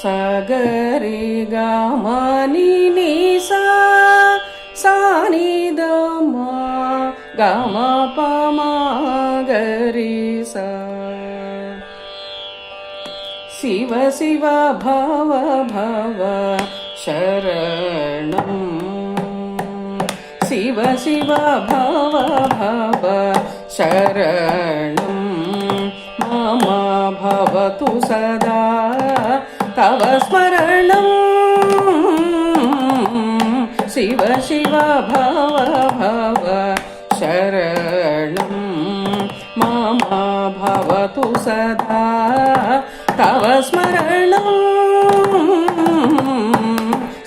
ಸಗರಿ ಗಮ ನಿ ಸಾ ಸಾ ನಿ ದ ಮ ಗಮ ಪ ಮ ಗರಿ ಸ. ಶಿವ ಶಿವ ಭವ ಭವ ಶರಣಂ, ಶಿವ ಶಿವ ಭವ ಭವ ಶರಣಂ. ಮಮ ಭವತು ಸದಾ ತವ ಸ್ಮರಣಂ, ಶಿವ ಶಿವ ಭವ ಭವ ಶರಣಂ. ಮಮ ಭವತು ಸದಾ ತವ ಸ್ಮರಣಂ,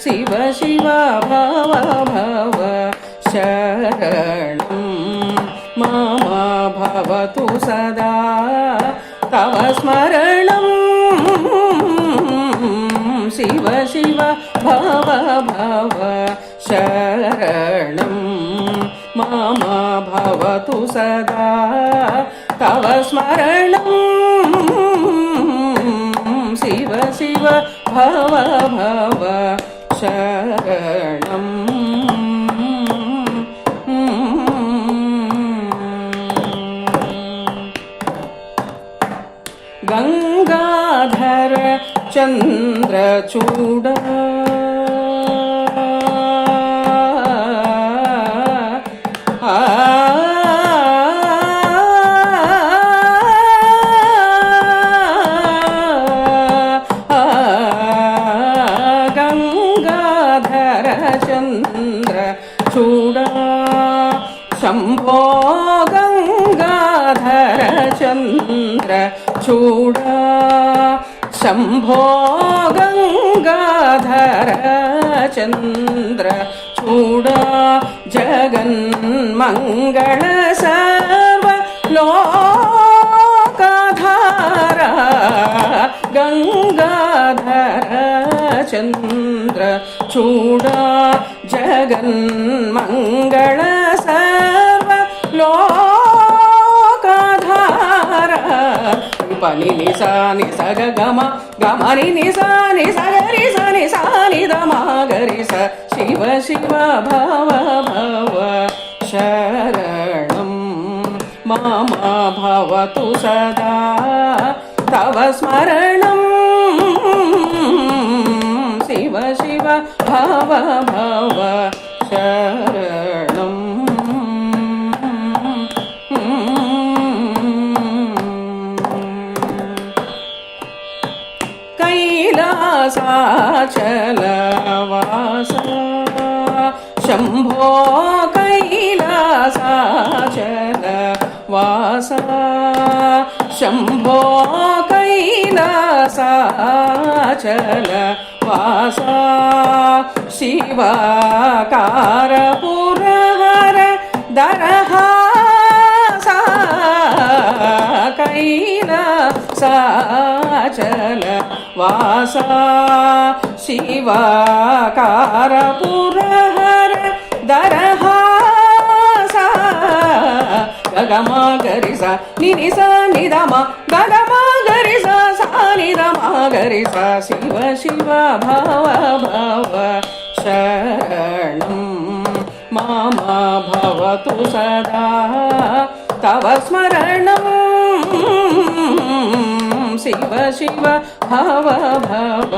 ಶಿವ ಶಿವ ಭವ ಭವ ಶರಣಂ. ಮಮ ಭವತು ಸದಾ ತವ ಸ್ಮರಣಂ, ಶಿವ ಶಿವ ಭವ ಭವ ಶರಣಂ. ಮಮ ಭವತು ಸದಾ ತವ ಸ್ಮರಣಂ, ಶಿವ ಶಿವ ಭವ ಭವ ಶರಣಂ. ಗಂಗಾಧರ ಚಂದ್ರಚೂಡ ಗಂಗಾಧರ ಚಂದ್ರಚೂಡ ಶಂಭೋ ಗಂಗಾಧರ ಚಂದ್ರಚೂಡ ಶಂಭೋ ಗಂಗಾಧರ ಚಂದ್ರಚೂಡ ಜಗನ್ಮಂಗಳ ಸರ್ವ ಲೋಕಧಾರ ಗಂಗಾಧರ ಚಂದ್ರಚೂಡ ಜಗನ್ಮಂಗಳ ಸರ್ವ ಲೋಕಧಾರ. ಪನಿ ನಿ ಸ ನಿ ಸ ಗ ಗಮ ಗಮ ನಿ ನಿ ಸ ನಿ ಸ ಗ ರಿ ಸ ನಿ ಸ ನಿ ದ ಮ ಗ ರಿ ಸ. ಶಿವ ಶಿವ ಭವ ಭವ ಶರಣಂ. ಮಮ ಭವತು ಸದಾ ತವ ಸ್ಮರಣಂ, ಶಿವ ಶಿವ ಭವ ಭವ ಶರಣಂ. ಕೈಲಾಸಾಚಲವಾಸ ಶಂಭೋ ಕೈಲಾಸಾಚಲವಾಸ ಶಂಭೋ ಕೈಲಾಸಾಚಲವಾಸ ಶಿವಕಾರ ಪುರಹರ ದರಹಾಸ ಕೈಲಾಸಾಚಲವಾಸ ಶಿವಕಾರ ಪುರಹರ ದರಹಾಸ. ಗಗಮ ಗರಿ ಸ ನಿ ನಿ ಸ ನಿ ದ ಮ ಗಗಮ ಗರಿ ಸ ಸ ನಿ ದ ಮ ಗರಿ ಸ. ಶಿವ ಶಿವ ಭವ ಭವ ಶರಣಂ. ಮಮ ಭವತು ಸದಾ ತವ ಸ್ಮರಣಂ, ಶಿವ ಶಿವ ಭವ ಭವ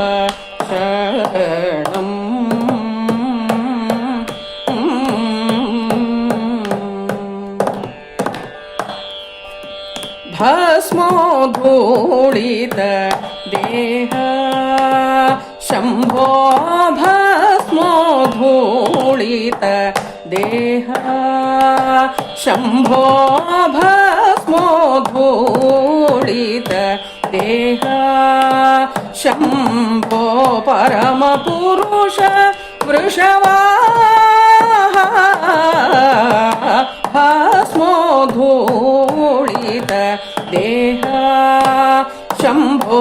ಶರಣಂ. ಭಸ್ಮೋಧೂಳಿತ ದೇಹ ಶಂಭೋ ಭಸ್ಮೋಧೂಳಿತ ದೇಹ ಶಂಭೋ ಭಸ್ಮೋಧೂಳಿತ ದೇಹ ಶಂಭೋ ಪರಮ ಪುರುಷ ವೃಷವಾಹ ಭಸ್ಮೋಧೂಳಿತ ದೇಹ ಶಂಭೋ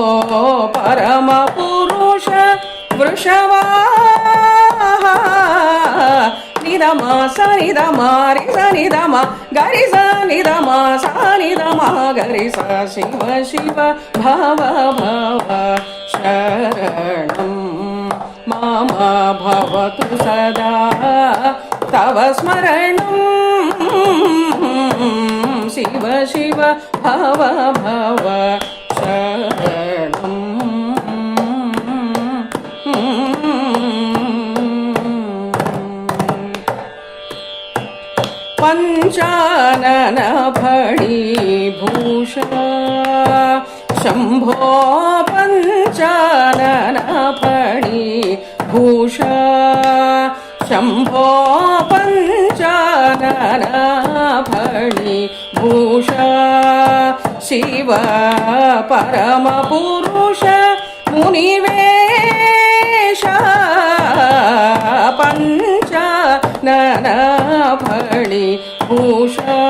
ಪರಮ ಪುರುಷ ವೃಷವಾಹ. ನಿಧಮ ಸ ನಿಧಮ ರಿ ಸ ನಿಧಮ ಗರಿ ಸ ನಿಧಮ ಸ ನಿಧಮ ಗರಿ ಸ. ಶಿವ ಶಿವ ಭವ ಭವ ಶರಣ. भवतु सदा तव स्मरणं शिव शिव भव भव शरणम् पंचानन फणीभूषा शंभो पंचानन फणीभूषा शंभो पंचानन फणीभूषा शिव परम पुरुष मुनिवेश पंचानन फणीभूषा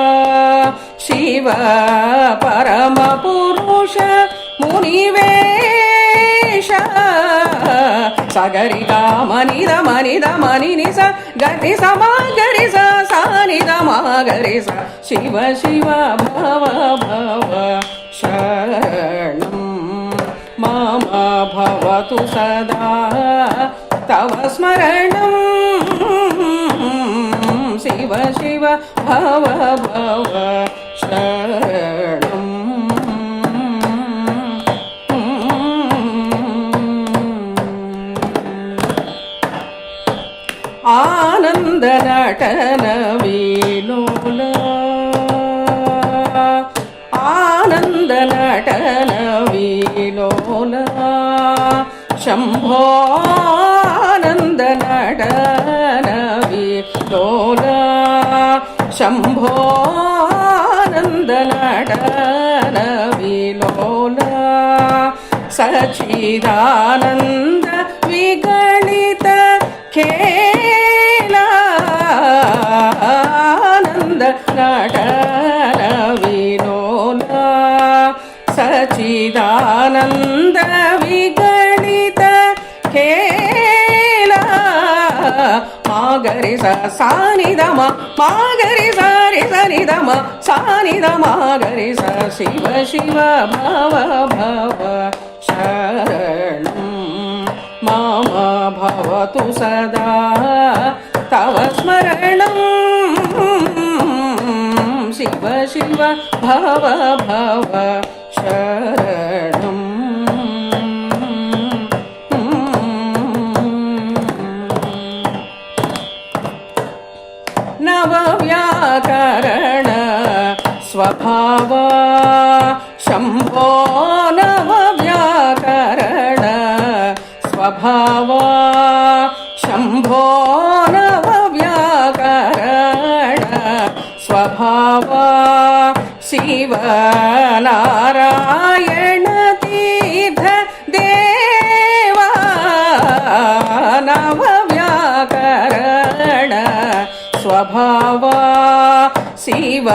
शिव परम पुरुष मुनिवेश सगरि मनि द मनि नि स गरि स मा गरि स नि द मा गरि स शिव शिव भव भव शरणं मम भवतु सदा तव स्मरणं शिव शिव भव भव शरणम् आनंद नटन विलोल आनंद नटन विलोल शंभो आनंद नटन विलोल शंभो आनंद नटन विलोल सच्चिदानंद विगणित खेला आनंद नटन विलोला सच्चिदानंद विगणित खेला मागरि सा नि द मागरि सा नि द सा नि द मागरि सा शिव शिव भव भव शरणं मम भवतु सदा तव स्मरणं शिव शिव भव भव शरणम् नवव्याकरण स्वभाव शंभो नवव्याकरण स्वभाव शंभो नवव्याकरण स्वभाव शिव नारायण तीर्थ देवा नवव्याकरण स्वभाव शिव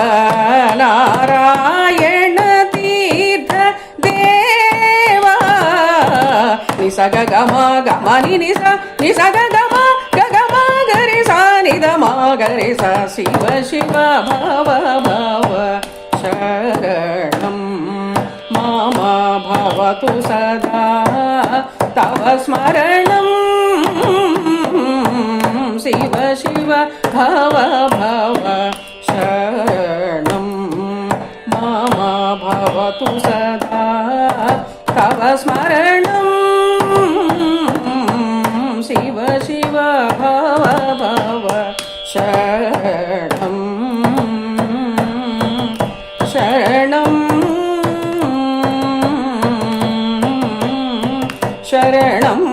नारायण तीर्थ देवा निस ग म नि नि स ग म गरि सा नि द मा गरि सा शिव शिव भव भव शरणं मम भवतु सदा तव स्मरणं शिव शिव भव भव शरणं मम भवतु सदा तव स्मरणं शिव शिव भव भव शरणं शरणं शरणं